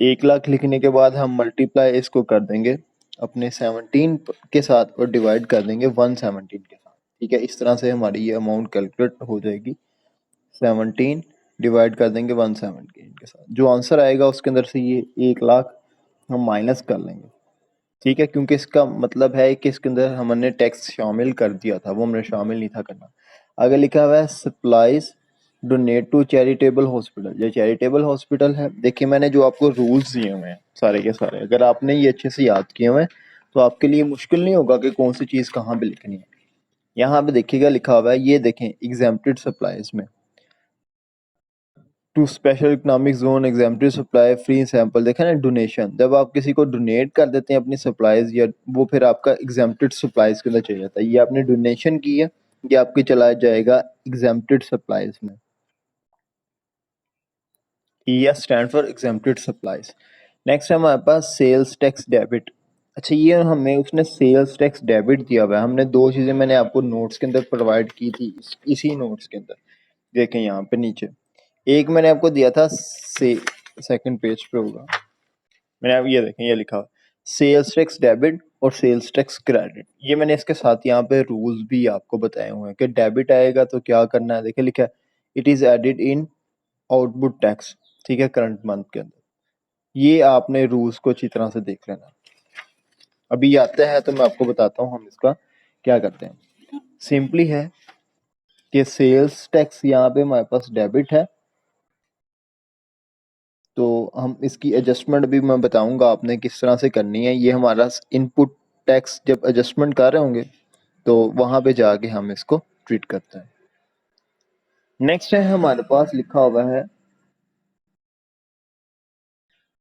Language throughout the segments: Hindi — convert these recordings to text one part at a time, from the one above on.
1 लाख लिखने के बाद हम मल्टीप्लाई इसको कर देंगे अपने 17 के साथ और डिवाइड कर देंगे 117 के साथ। ठीक है, इस तरह से हमारी ये अमाउंट कैलकुलेट हो जाएगी। 17 डिवाइड कर देंगे 117 के साथ, जो आंसर आएगा उसके अंदर से ये 1 लाख हम माइनस कर लेंगे। ठीक है, क्योंकि इसका मतलब है कि इसके अंदर हमने टैक्स शामिल कर दिया था, वो हमने शामिल नहीं था करना। आगे लिखा हुआ है supplies donate to charitable hospital. ये चैरिटेबल हॉस्पिटल है। देखिए मैंने जो आपको रूल्स दिए हुए हैं सारे के सारे, अगर आपने ये अच्छे से याद किए हुए हैं तो आपके लिए मुश्किल नहीं होगा कि कौन सी चीज़ कहाँ पे लिखनी है। यहाँ पे देखिएगा लिखा हुआ है, ये देखें एग्जेम्प्टेड सप्लाईज में to special economic zone exempted supply free sample, देखा ना डोनेशन, जब आप किसी को डोनेट कर देते हैं अपनी सप्लाईज या वो फिर आपका एग्जेम्प्टेड सप्लाईज के अंदर चले जाता है। ये आपने डोनेशन की है, ये आपके चला जाएगा एग्जेम्प्टेड सप्लाईज में। ES stand for exempted supplies. Next है हमारे पास सेल्स टैक्स डेबिट। अच्छा, ये हमें उसने सेल्स टैक्स डेबिट दिया हुआ है। हमने दो चीज़ें मैंने आपको नोट्स के अंदर प्रोवाइड की थी, इसी नोट्स के अंदर देखें यहाँ पे नीचे। एक मैंने आपको दिया था से सेकंड पेज पे होगा, मैंने आप ये देखें ये लिखा सेल्स टैक्स डेबिट और सेल्स टैक्स क्रेडिट। ये मैंने इसके साथ यहाँ पे रूल्स भी आपको बताए हुए हैं कि डेबिट आएगा तो क्या करना है। देखिए लिखा है it is added in output tax. ठीक है, करंट मंथ के अंदर ये आपने रूल्स को अच्छी तरह से देख लेना। अभी आता है तो मैं आपको बताता हूँ हम इसका क्या करते हैं। सिंपली है कि सेल्स टैक्स यहाँ पे हमारे पास डेबिट है, तो हम इसकी एडजस्टमेंट भी मैं बताऊंगा आपने किस तरह से करनी है। ये हमारा इनपुट टैक्स जब एडजस्टमेंट कर रहे होंगे तो वहां पे जाके हम इसको ट्रीट करते हैं। नेक्स्ट है हमारे पास लिखा हुआ है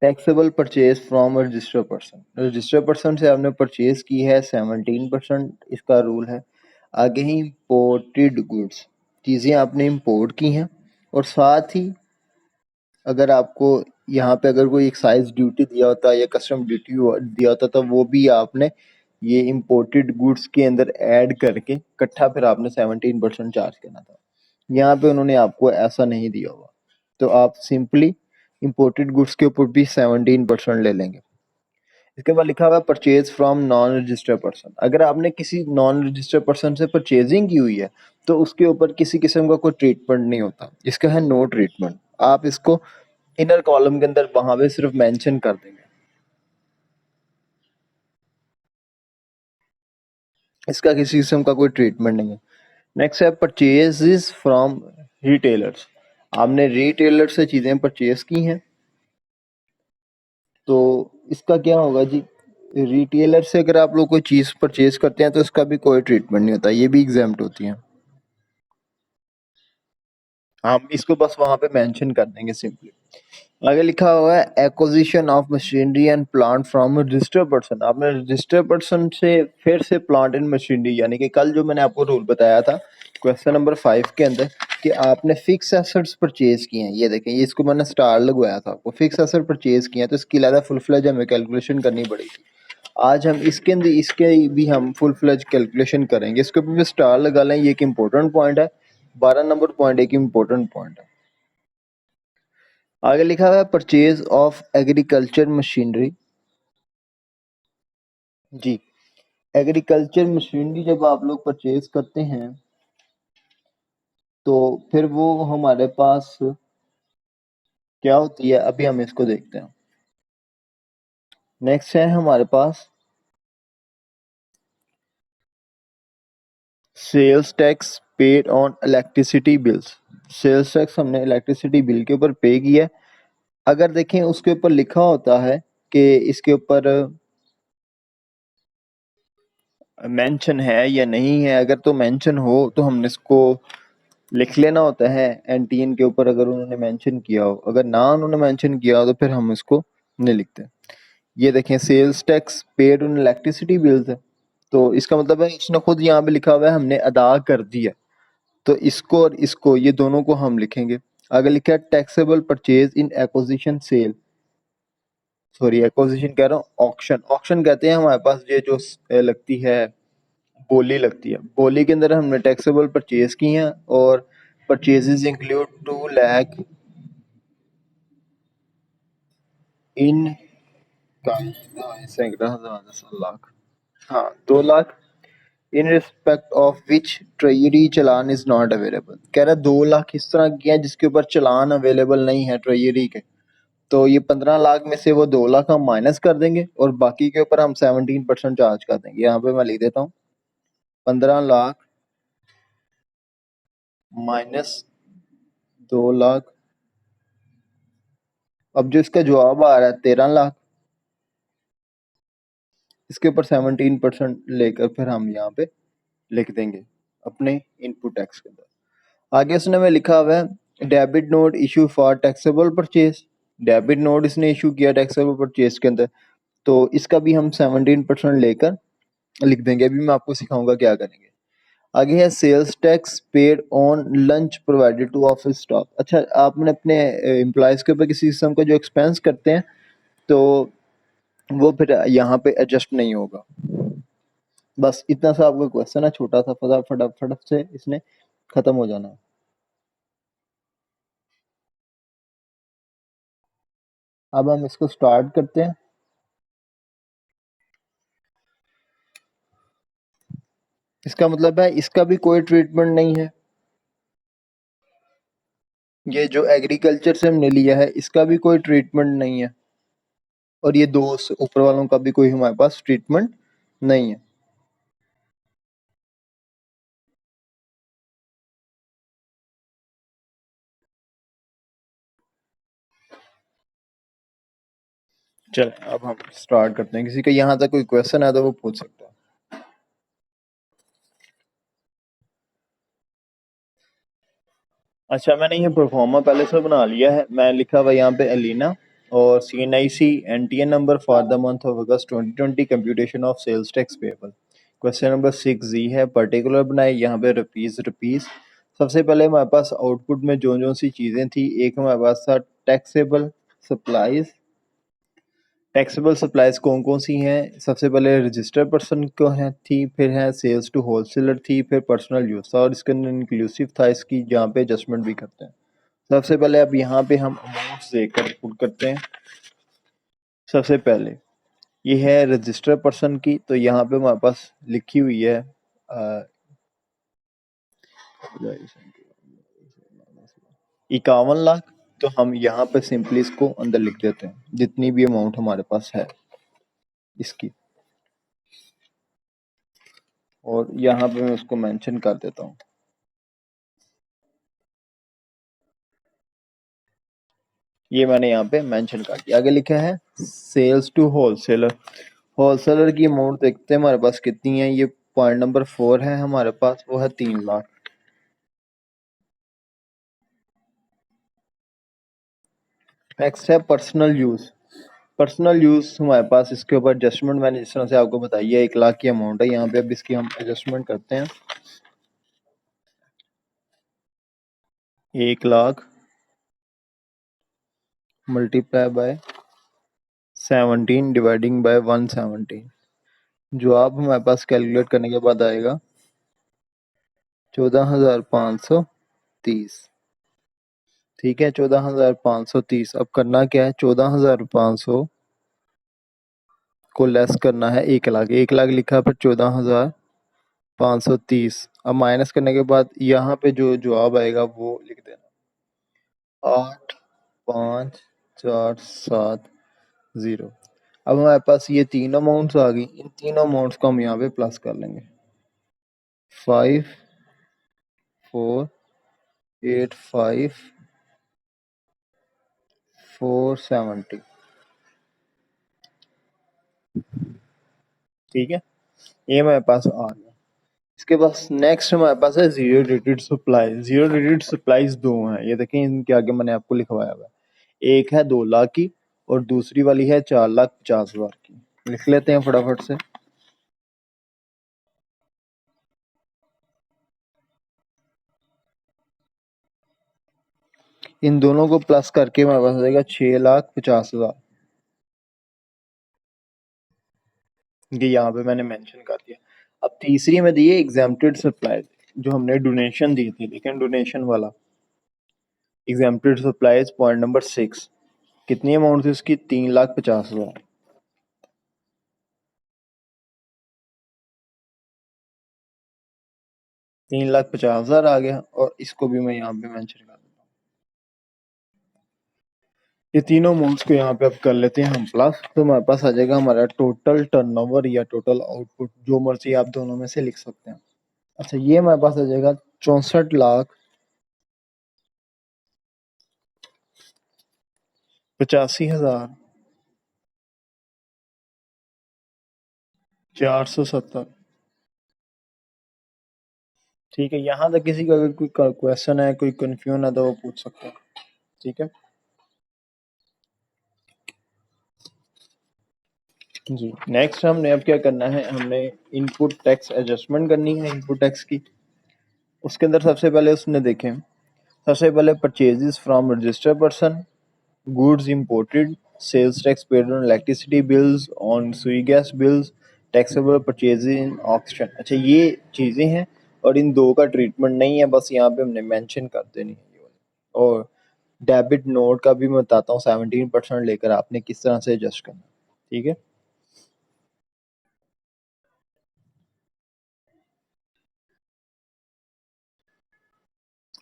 taxable purchase from registered person. Registered person से आपने परचेज की है 17% इसका रूल है। आगे ही इम्पोर्टेड गुड्स, चीज़ें आपने इम्पोर्ट की हैं और साथ ही अगर आपको यहाँ पे अगर कोई एक्साइज ड्यूटी दिया होता या कस्टम ड्यूटी दिया होता तो वो भी आपने ये इम्पोर्टेड गुड्स के अंदर ऐड करके इकट्ठा फिर आपने 17% चार्ज करना था। यहाँ पे उन्होंने आपको ऐसा नहीं दिया हुआ, तो आप सिंपली इम्पोर्टेड गुड्स के ऊपर भी 17% ले लेंगे। इसके बाद लिखा हुआ है purchase from non registered person. अगर आपने किसी नॉन रजिस्टर्ड पर्सन से परचेजिंग की हुई है तो उसके ऊपर किसी किस्म का कोई ट्रीटमेंट नहीं होता, इसका है नो ट्रीटमेंट। आप इसको इनर कॉलम के अंदर वहां पे सिर्फ मेंशन कर देंगे, इसका किसी किस्म का कोई ट्रीटमेंट नहीं है। नेक्स्ट है परचेजेस फ्रॉम रिटेलर्स। आपने रिटेलर से चीजें परचेज की हैं तो इसका क्या होगा जी, रिटेलर से अगर आप लोग कोई चीज परचेज करते हैं तो इसका भी कोई ट्रीटमेंट नहीं होता, ये भी एग्जाम्प्ट होती हैं। हम इसको बस वहां पे मेंशन कर देंगे सिंपली। आगे लिखा हुआ है acquisition of machinery and plant from registered person. आपने रजिस्टर्ड पर्सन से फिर से प्लांट एंड मशीनरी, यानी कि कल जो मैंने आपको रूल बताया था क्वेश्चन नंबर 5 के अंदर कि आपने फिक्स एसेट्स परचेज किए हैं। ये देखें, ये इसको मैंने स्टार लगवाया था आपको, फिक्स एसेट परचेज किए हैं तो इसकी अलग फुल फ्लेज हमें कैलकुलेशन करनी पड़ेगी। आज हम इसके अंदर इसके भी हम फुल फ्लेज कैलकुलेशन करेंगे। इसके ऊपर भी स्टार लगा लें, ये एक इंपॉर्टेंट पॉइंट है। 12 नंबर पॉइंट एक इंपॉर्टेंट पॉइंट है। आगे लिखा हुआ है परचेज ऑफ एग्रीकल्चर मशीनरी। जी, एग्रीकल्चर मशीनरी जब आप लोग परचेज करते हैं तो फिर वो हमारे पास क्या होती है, अभी हम इसको देखते हैं। नेक्स्ट है हमारे पास sales tax paid on electricity bills. Sales tax हमने इलेक्ट्रिसिटी बिल के ऊपर पे किया है। अगर देखें उसके ऊपर लिखा होता है कि इसके ऊपर मेंशन है या नहीं है, अगर तो मेंशन हो तो हमने इसको लिख लेना होता है एनटीएन के ऊपर अगर उन्होंने मेंशन किया हो। अगर ना उन्होंने मेंशन किया हो तो फिर हम इसको नहीं लिखते। ये देखें sales tax paid on electricity bills है, तो इसका मतलब है इसने खुद यहाँ पे लिखा हुआ है हमने अदा कर दिया, तो इसको और इसको ये दोनों को हम लिखेंगे। आगे लिखा है taxable purchase in acquisition sale, sorry acquisition कह रहा हूँ, ऑक्शन। ऑक्शन कहते हैं हमारे पास ये जो लगती है बोली लगती है, बोली के अंदर हमने टैक्सेबल परचेज की हैं और परचेजेस इंक्लूड 2 लाख इन कायदा सैकड़ा हजार 10 लाख, हाँ 2 lakh in respect of which treasury challan is not available. कह रहा है 2 लाख इस तरह की है जिसके ऊपर चालान अवेलेबल नहीं है ट्रेजरी के। तो ये 15 लाख में से वो 2 लाख हम माइनस कर देंगे और बाकी के ऊपर हम 17% चार्ज कर देंगे। यहाँ पे मैं लिख देता हूँ 15 लाख माइनस 2 लाख। अब जो इसका जवाब आ रहा है 13 लाख, इसके ऊपर 17% लेकर फिर हम यहाँ पे लिख देंगे अपने इनपुट टैक्स के अंदर। आगे उसने में लिखा हुआ है debit note issue for taxable purchase. Debit note इसने इशू किया टैक्सेबल परचेज के अंदर, तो इसका भी हम 17% लेकर लिख देंगे। अभी मैं आपको सिखाऊंगा क्या करेंगे। आगे है sales tax paid on lunch provided to office staff. अच्छा, आपने अपने एम्प्लॉयज के ऊपर किसी किस्म का जो एक्सपेंस करते हैं तो वो फिर यहाँ पे एडजस्ट नहीं होगा। बस इतना सा आपका क्वेश्चन है, छोटा सा, फटाफट से इसने खत्म हो जाना है। अब हम इसको स्टार्ट करते हैं। इसका मतलब है इसका भी कोई ट्रीटमेंट नहीं है। ये जो एग्रीकल्चर से हमने लिया है इसका भी कोई ट्रीटमेंट नहीं है, और ये दो ऊपर वालों का भी कोई हमारे पास ट्रीटमेंट नहीं है। चल अब हम स्टार्ट करते हैं। किसी का यहाँ तक कोई क्वेश्चन है तो वो पूछ सकता है। अच्छा, मैंने ये परफॉर्मा पहले से बना लिया है। मैं लिखा हुआ यहाँ पे एलिना और CNIC NTN number for the month of August 2020 computation of sales tax payable. Question number 6 है पर्टिकुलर बनाए, यहाँ पे रुपीज। सबसे पहले हमारे पास आउटपुट में जो जो सी चीज़ें थी, एक हमारे पास था टैक्सेबल सप्लाईज। टैक्सेबल सप्लाईज कौन कौन सी हैं? सबसे पहले रजिस्टर पर्सन को है थी, फिर है सेल्स टू होलसेलर थी, फिर पर्सनल यूज था, और इसके अंदर इंक्लूसिव था इसकी जहाँ पे एडजस्टमेंट भी करते हैं। सबसे पहले अब यहाँ पे हम अमाउंट्स देकर पुट करते हैं। सबसे पहले ये है रजिस्टर पर्सन की, तो यहाँ पे हमारे पास लिखी हुई है 51 लाख। तो हम यहाँ पे सिंपली इसको अंदर लिख देते हैं जितनी भी अमाउंट हमारे पास है इसकी, और यहाँ पे मैं उसको मेंशन कर देता हूँ। ये मैंने यहाँ पे मेंशन कर दिया। आगे लिखा है सेल्स टू होलसेलर। होलसेलर की अमाउंट देखते हैं हमारे पास कितनी है। ये पॉइंट नंबर 4 है हमारे पास, वो है 3 लाख। नेक्स्ट है पर्सनल यूज। पर्सनल यूज हमारे पास इसके ऊपर एडजस्टमेंट मैंने जिस तरह से आपको बताई है 1 लाख की अमाउंट है यहाँ पे। अब इसकी हम एडजस्टमेंट करते हैं। 1 lakh multiply by 17 dividing by 117। जवाब हमारे पास कैलकुलेट करने के बाद आएगा 14,530। ठीक है, 14,530। अब करना क्या है, 14,500 को लेस करना है 1 लाख। 1 लाख लिखा, फिर 14,530। अब माइनस करने के बाद यहाँ पे जो जवाब आएगा वो लिख देना 8,5,4,7,0। अब हमारे पास ये तीन अमाउंट्स आ गई। इन तीनों अमाउंट्स को हम यहाँ पे प्लस कर लेंगे। 5,4,8,5,470। ठीक है, ये हमारे पास आ गया। इसके पास नेक्स्ट हमारे पास है zero rated supply. Zero rated supplies दो हैं, ये देखें इनके आगे मैंने आपको लिखवाया हुआ है। एक है 2 लाख की और दूसरी वाली है 4,50,000 की। लिख लेते हैं फटाफट से। इन दोनों को प्लस करके हमारे पास आ जाएगा 6,50,000। ये यहाँ पे मैंने मेंशन कर दिया। अब तीसरी में दी है एग्जेम्प्टेड सप्लाई, जो हमने डोनेशन दी थी। लेकिन डोनेशन वाला एग्जेम्प्टेड सप्लाईज पॉइंट नंबर 6। कितनी अमाउंट थी उसकी? 3,50,000। 3,50,000 आ गया, और इसको भी मैं यहाँ पे मेंशन कर देता हूँ। ये तीनों अमाउंट्स को यहाँ पे अब कर लेते हैं हम प्लस, तो हमारे पास आ जाएगा हमारा टोटल टर्नओवर या टोटल आउटपुट, जो मर्जी आप दोनों में से लिख सकते हैं। अच्छा, ये हमारे पास आ जाएगा 64,85,470। ठीक है, यहाँ तक किसी का अगर कोई क्वेश्चन है, कोई कंफ्यूजन है, तो वो पूछ सकते हैं। ठीक है जी। नेक्स्ट हमने अब क्या करना है, हमने इनपुट टैक्स एडजस्टमेंट करनी है इनपुट टैक्स की। उसके अंदर सबसे पहले उसने देखें, सबसे पहले purchases from registered person, goods imported, sales tax paid on electricity bills, on Sui gas bills, taxable purchases in auction. अच्छा, ये चीज़ें हैं और इन दो का ट्रीटमेंट नहीं है, बस यहाँ पे हमने मेंशन कर देनी है ये वाली। और डेबिट नोट का भी मैं बताता हूँ, 17% लेकर आपने किस तरह से एडजस्ट करना। ठीक है,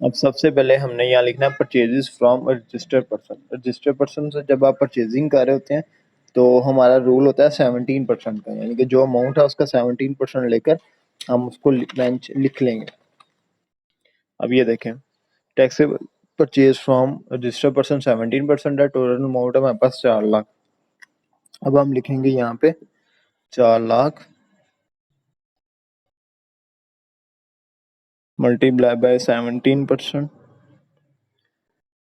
अब सबसे पहले हमने यहाँ लिखना है purchases from registered person. Registered person से जब आप परचेजिंग कर रहे होते हैं तो हमारा रूल होता है 17% का, यानी कि जो अमाउंट है उसका 17% लेकर हम उसको लिख लेंगे। अब ये देखें, taxable purchase from registered person 17% है, टोटल अमाउंट है हमारे पास 4 लाख। अब हम लिखेंगे यहाँ पे 4 लाख मल्टीप्लाई बाय 17%।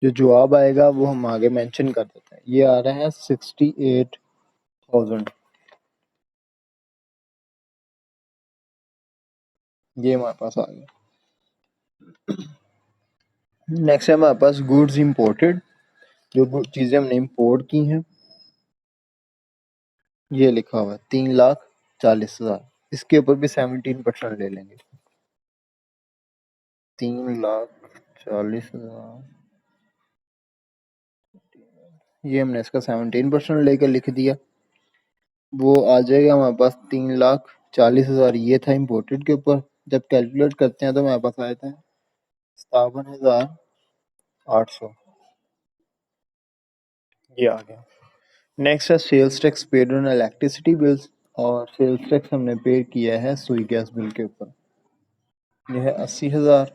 जो जवाब आएगा वो हम आगे मेंशन कर देते हैं। ये आ रहा है 68,000। ये हमारे पास आ गया। नेक्स्ट है हमारे पास गुड्स इंपोर्टेड, जो चीजें हमने इंपोर्ट की हैं, ये लिखा हुआ है 3,40,000। इसके ऊपर भी 17% ले लेंगे। 3,40,000, ये हमने इसका 17% लेकर लिख दिया। वो आ जाएगा हमारे पास 3,40,000, ये था इम्पोर्टेड के ऊपर। जब कैलकुलेट करते हैं तो हमारे पास आया था 57,800। ये आ गया। नेक्स्ट है sales tax paid on electricity bills, और सेल्स टैक्स हमने पे किया है सुई गैस बिल के ऊपर, ये है 80,000।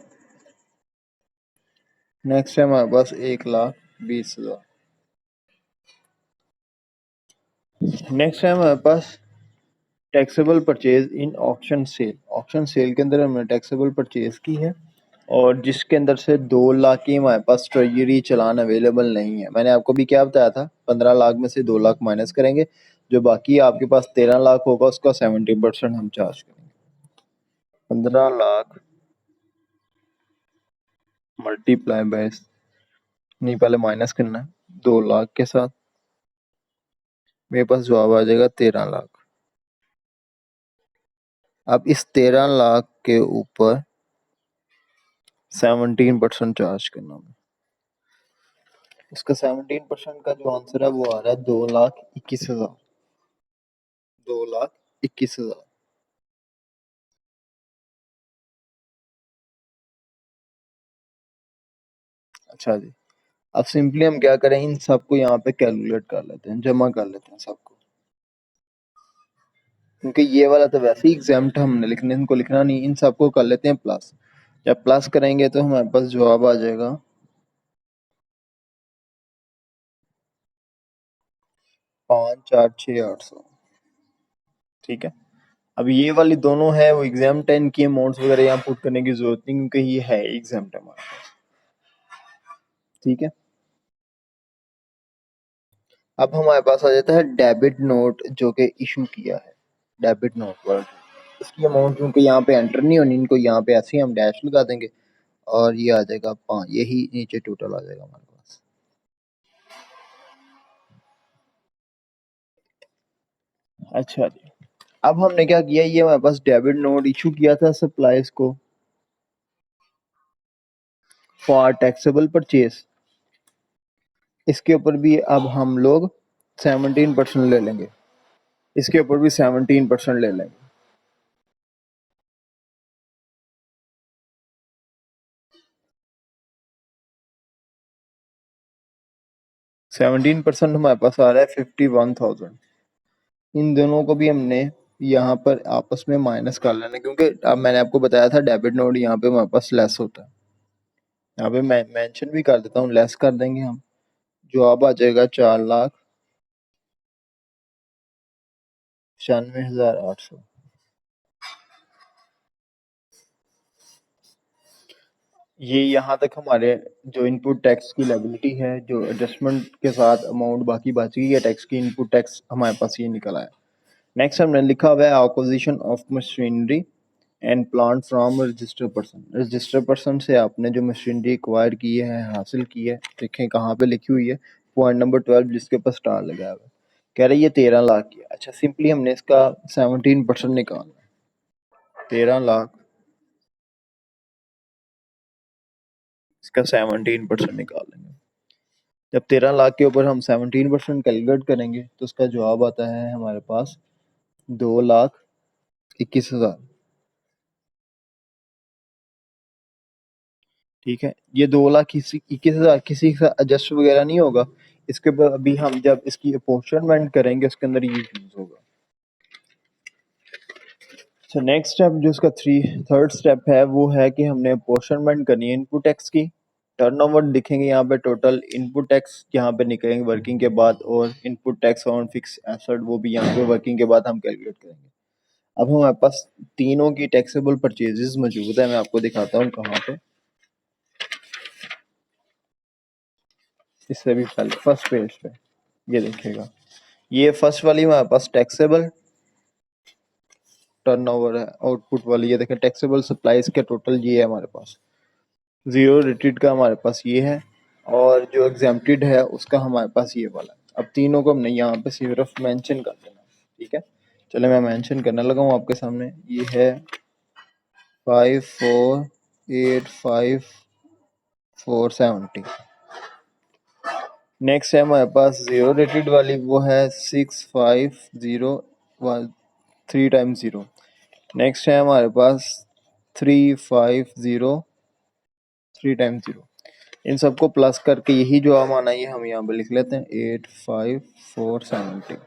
नेक्स्ट है हमारे पास 1,20,000। नेक्स्ट है हमारे पास taxable purchase in auction sale. Auction sale के अंदर हमने टैक्सेबल परचेज की है, और जिसके अंदर से 2 लाख की हमारे पास ट्रेजरी चलान अवेलेबल नहीं है। मैंने आपको भी क्या बताया था, 15 लाख में से 2 लाख माइनस करेंगे, जो बाकी आपके पास 13 लाख होगा उसका 70% हम चार्ज करेंगे। 15 लाख मल्टीप्लाई बाय, नहीं पहले माइनस करना है 2 लाख के साथ, मेरे पास जवाब आ जाएगा 13 लाख। अब इस 13 लाख के ऊपर 17% चार्ज करना है। इसका 17% का जो आंसर है वो आ रहा है 2,21,000। 2,21,000। अच्छा जी, अब सिंपली हम क्या करें, इन सबको यहाँ पे कैलकुलेट कर लेते हैं, जमा कर लेते हैं सबको, क्योंकि ये वाला तो वैसे ही एग्जाम्प्ट हमने लिखने, इनको लिखना नहीं, इन सबको कर लेते हैं प्लस। जब प्लस करेंगे तो हमारे पास जवाब आ जाएगा 5,4,6,800। ठीक है, अब ये वाली दोनों है वो एग्जाम 10 की अमाउंट्स वगैरह यहाँ पुट करने की जरूरत नहीं, क्योंकि ये है एग्जाम हमारे पास। ठीक है, अब हमारे पास आ जाता है डेबिट नोट जो कि इशू किया है। डेबिट नोट वर्ड, इसकी अमाउंट क्योंकि यहाँ पे एंटर नहीं होनी, इनको यहाँ पे ऐसे ही हम डैश लगा देंगे और ये आ जाएगा 5, यही नीचे टोटल आ जाएगा हमारे पास। अच्छा जी, अब हमने क्या किया, ये हमारे पास डेबिट नोट इशू किया था सप्लायर्स को फॉर टैक्सेबल परचेज। इसके ऊपर भी अब हम लोग 17% ले लेंगे, इसके ऊपर भी 17% ले लेंगे। 17% हमारे पास आ रहा है 51,000। इन दोनों को भी हमने यहाँ पर आपस में माइनस कर लेना, क्योंकि अब मैंने आपको बताया था डेबिट नोट यहाँ पे हमारे पास लेस होता है। यहाँ पे मैं मेंशन भी कर देता हूँ, लेस कर देंगे हम। जवाब आ जाएगा 4,95,800। ये यहाँ तक हमारे जो इनपुट टैक्स की लायबिलिटी है, जो एडजस्टमेंट के साथ अमाउंट बाकी बची है टैक्स की, इनपुट टैक्स हमारे पास ये निकल आया। नेक्स्ट हमने लिखा हुआ है acquisition of machinery and plant from registered person. Registered person से आपने जो मशीनरी एक्वायर की है, हासिल की है, देखें कहाँ पे लिखी हुई है, पॉइंट नंबर 12 जिसके ऊपर स्टार लगा हुआ है। कह रहे ये 13 लाख की है। अच्छा, सिंपली हमने इसका 17% निकालना है। 13 लाख, इसका 17% निकाल लेंगे। जब 13 लाख के ऊपर हम 17% कैलकुलेट करेंगे तो उसका जवाब आता है हमारे पास 2,21,000। ठीक है, ये 2,21,000 किसी का एडजस्ट वगैरह नहीं होगा। इसके ऊपर अभी हम जब इसकी अपोर्शनमेंट करेंगे उसके अंदर ये यूज होगा। तो नेक्स्ट स्टेप जो इसका थर्ड स्टेप है वो है कि हमने अपोर्शनमेंट करनी है इनपुट टैक्स की। टर्नओवर दिखेंगे यहाँ पे, टोटल इनपुट टैक्स यहाँ पे निकलेंगे वर्किंग के बाद, और input tax on fix asset वो भी यहाँ पे वर्किंग के बाद हम कैलकुलेट करेंगे। अब हमारे पास तीनों की टैक्सेबल परचेजेस मौजूद है, मैं आपको दिखाता हूँ कहाँ पे। इससे भी पहले फर्स्ट पेज पे ये देखिएगा, ये फर्स्ट वाली हमारे पास टैक्सेबल टर्नओवर है, आउटपुट वाली ये देखें टैक्सेबल सप्लाईज के टोटल ये है हमारे पास। जीरो रेटेड का हमारे पास ये है, और जो एग्जेम्प्टेड है उसका हमारे पास ये वाला है। अब तीनों को हमने यहाँ पे सिर्फ मेंशन कर देना। ठीक है, चलो मैं मेंशन करने लगा हूँ आपके सामने। ये है 5485470। नेक्स्ट है हमारे पास जीरो रेटेड वाली, वो है 650 3 टाइम्स 0। नेक्स्ट है हमारे पास 350 3 टाइम्स 0। इन सबको प्लस करके यही जो हम आना है हम यहाँ पे लिख लेते हैं 85470।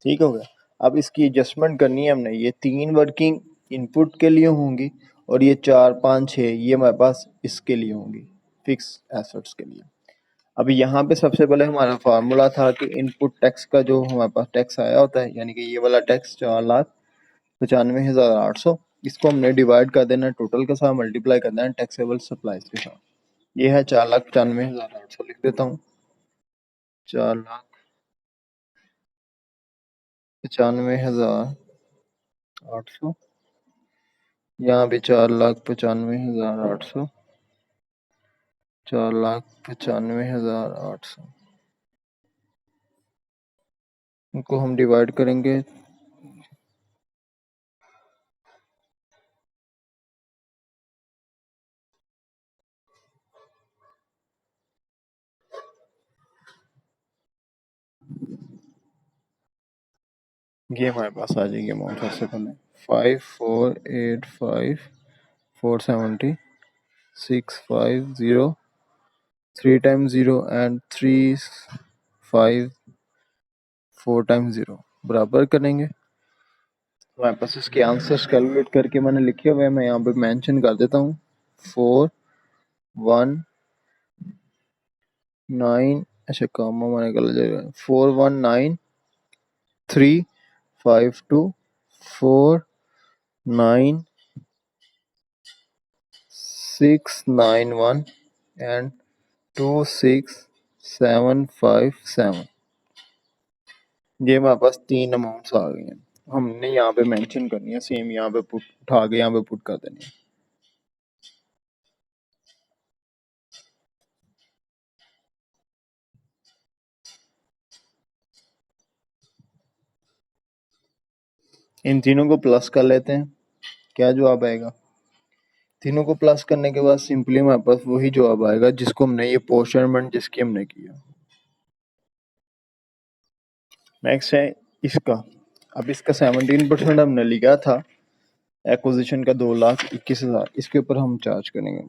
ठीक हो गया। अब इसकी एडजस्टमेंट करनी है हमने, ये 3 वर्किंग इनपुट के लिए होंगी, और ये 4 5 6 ये हमारे पास इसके लिए होंगी, फिक्स एसेट्स के लिए। अभी यहाँ पे सबसे पहले हमारा फार्मूला था कि इनपुट टैक्स का जो हमारे पास टैक्स आया होता है, यानी कि ये वाला टैक्स 4,95,800, इसको हमने डिवाइड कर देना टोटल के साथ, मल्टीप्लाई कर देना टैक्सेबल सप्लाईज के साथ। ये है 4,95,800, लिख देता हूँ 4,95,800। यहाँ भी 4,95,800, 4,95,800, इनको हम डिवाइड करेंगे। ये हमारे पास आ जाएगी अमाउंट सबसे पहले 5485470, 650 3 टाइम्स 0 एंड 354 टाइम्स 0 बराबर करेंगे। हमारे पास इसके आंसर्स कैलकुलेट करके मैंने लिखे हुए हैं, मैं यहाँ पे मेंशन कर देता हूँ 419, अच्छा काम मैंने कर जाएगा 419,352,49691 एंड 26757। ये हमारे पास 3 अमाउंट्स आ गई हैं, हमने यहाँ पे मेंशन करनी है, सेम यहाँ पे पुट उठा के यहाँ पे पुट कर देनी है। इन तीनों को प्लस कर लेते हैं, क्या जवाब आएगा तीनों को प्लस करने के बाद सिंपली हमारे पास वही जवाब आएगा जिसको हमने ये पोस्टरमेंट जिसकी हमने किया। नेक्स्ट है इसका। अब इसका 17% हमने लिया था एक्विजिशन का 2,21,000, इसके ऊपर हम चार्ज करेंगे।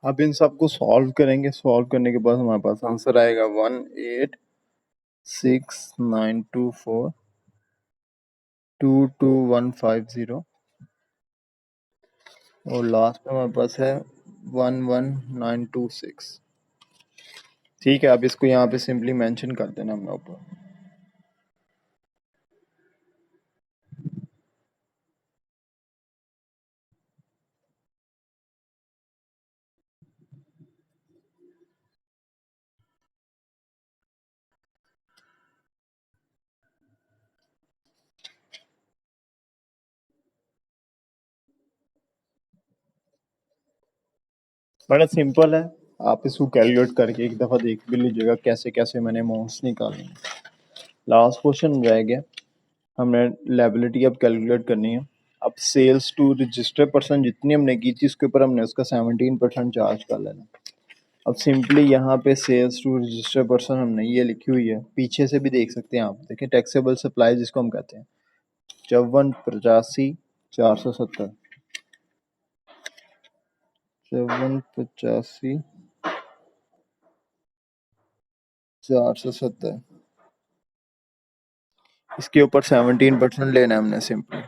अब इन सबको सॉल्व करेंगे, सॉल्व करने के बाद हमारे पास आंसर आएगा 186,924,22150 और लास्ट में हमारे पास है 11926। ठीक है, अब इसको यहाँ पे सिंपली मेंशन कर देना हमने ऊपर। बड़ा सिंपल है, आप इसको कैलकुलेट करके एक दफ़ा देख भी लीजिएगा कैसे कैसे मैंने अमाउंट्स निकाले। लास्ट क्वेश्चन रह गया, हमने लायबिलिटी अब कैलकुलेट करनी है। अब सेल्स टू रजिस्टर पर्सन जितनी हमने की थी उसके ऊपर हमने उसका 17% चार्ज कर लेना। अब सिंपली यहाँ पे सेल्स टू रजिस्टर पर्सन हमने ये लिखी हुई है, पीछे से भी देख सकते हैं आप, देखें टैक्सेबल सप्लाई जिसको हम कहते हैं 54,85,470, 54,85,470, इसके ऊपर 17% लेना है हमने। सिंपली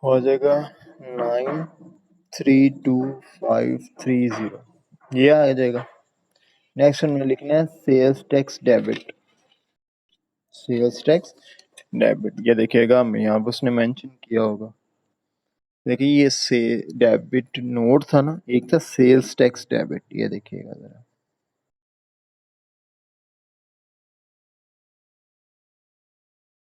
हो जाएगा 932,530, ये आ जाएगा। नेक्स्ट हमने लिखना है sales tax debit, sales tax debit, ये देखिएगा हमें यहाँ पर उसने मेंशन किया होगा। देखिए ये से डेबिट नोट था ना, एक था सेल्स टैक्स डेबिट, ये देखिएगा जरा।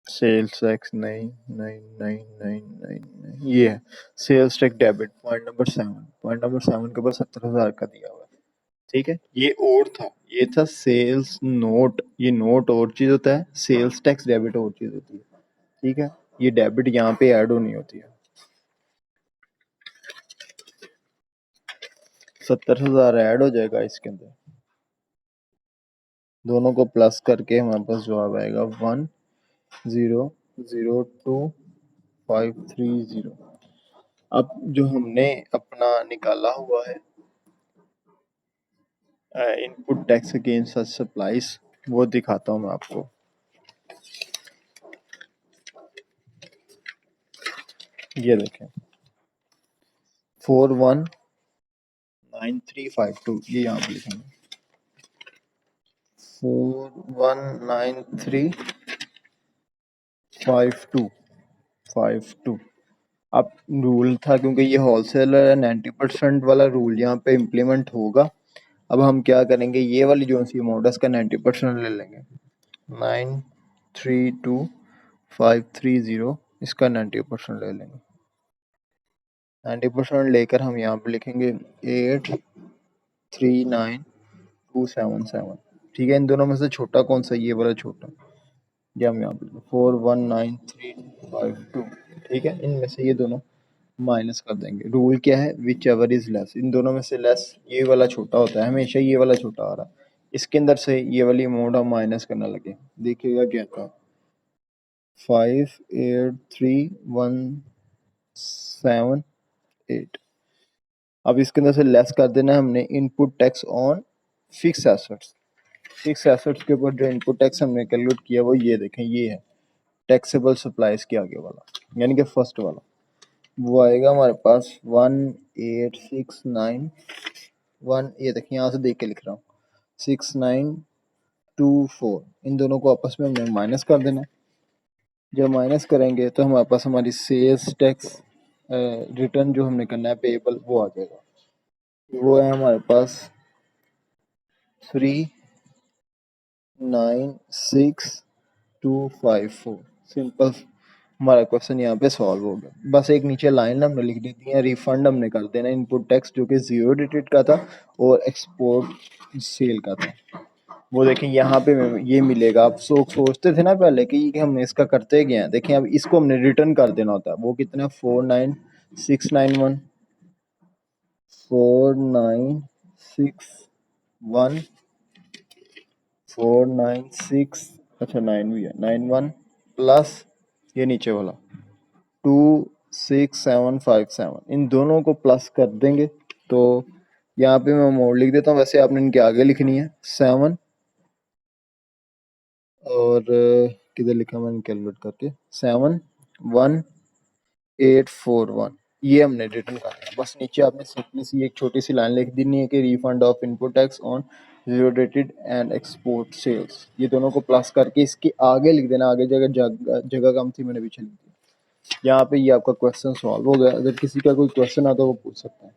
सेल्स टैक्स नहीं नहीं नहीं नहीं नहीं नहीं, ये है sales tax debit, point number 7, point number 7 के ऊपर 70,000 का दिया हुआ है। ठीक है, ये और था, ये था सेल्स नोट, ये नोट और चीज होता है, सेल्स टैक्स डेबिट और चीज होती है। ठीक है, ये डेबिट यहाँ पे ऐड होनी होती है। 70,000 ऐड हो जाएगा इसके अंदर, दोनों को प्लस करके हमारे पास जवाब आएगा 1,002,530। अब जो हमने अपना निकाला हुआ है input tax against such supplies, वो दिखाता हूँ मैं आपको। ये देखें 419352, ये यहाँ पे लिखेंगे 419352। अब रूल था क्योंकि ये होलसेलर है, 90% वाला रूल यहाँ पे इम्प्लीमेंट होगा। अब हम क्या करेंगे, ये वाली जो सी अमाउंट है इसका 90% ले लेंगे, 932,530, इसका 90% ले लेंगे। 90% लेकर हम यहाँ पे लिखेंगे 839,277। ठीक है, इन दोनों में से छोटा कौन सा, ये वाला छोटा, ये हम यहाँ पे 419352। ठीक है, इनमें से ये दोनों माइनस कर देंगे। रूल क्या है, विच एवर इज लेस, इन दोनों में से लेस ये वाला छोटा होता है, हमेशा ये वाला छोटा आ रहा है। इसके अंदर से ये वाली अमाउंट हम माइनस करना लगे, देखिएगा क्या था 583,178। अब इसके अंदर से लेस कर देना है हमने input tax on fix assets. Fix assets के ऊपर जो इनपुट टैक्स हमने कैलकुलेट किया वो ये देखें, ये है टैक्सेबल सप्लाईज के आगे वाला, यानी कि फर्स्ट वाला, वो आएगा हमारे पास 1,869,178। वन, ये देखिए यहाँ से देख के लिख रहा हूँ, 6924, इन दोनों को आपस में हमने माइनस कर देना है। जब माइनस करेंगे तो हमारे पास हमारी सेल्स टैक्स रिटर्न जो हमने करना है पेएबल वो आ जाएगा। वो है हमारे पास 396254। सिंपल हमारा क्वेश्चन यहाँ पे सॉल्व हो गया। बस एक नीचे लाइन हमने लिख दी थी, रिफंड हमने कर देना इनपुट टैक्स जो कि 0 डेटेड का था और एक्सपोर्ट सेल का था। वो देखें यहाँ पे ये मिलेगा। आप सोचते थे ना पहले कि हम इसका करते गए हैं, देखें अब इसको हमने रिटर्न कर देना होता है। वो कितना 49691 4961 496, अच्छा 9 भी है, 91 प्लस ये नीचे वाला 26757, इन दोनों को प्लस कर देंगे। तो यहाँ पे मैं मोड लिख देता हूँ, वैसे आपने इनके आगे लिखनी है 7 और किधर लिखा मैंने कैलकुलेट करके 71841, ये हमने रिटर्न करना है। बस नीचे आपने सिंपली सी एक छोटी सी लाइन लिख देनी है कि refund of input tax on zero dated and export sales, ये दोनों को प्लस करके इसके आगे लिख देना। आगे जगह कम थी मैंने पीछे लिख दी। यहाँ पे ये आपका क्वेश्चन सॉल्व हो गया। अगर किसी का कोई क्वेश्चन आता है वो पूछ सकता है।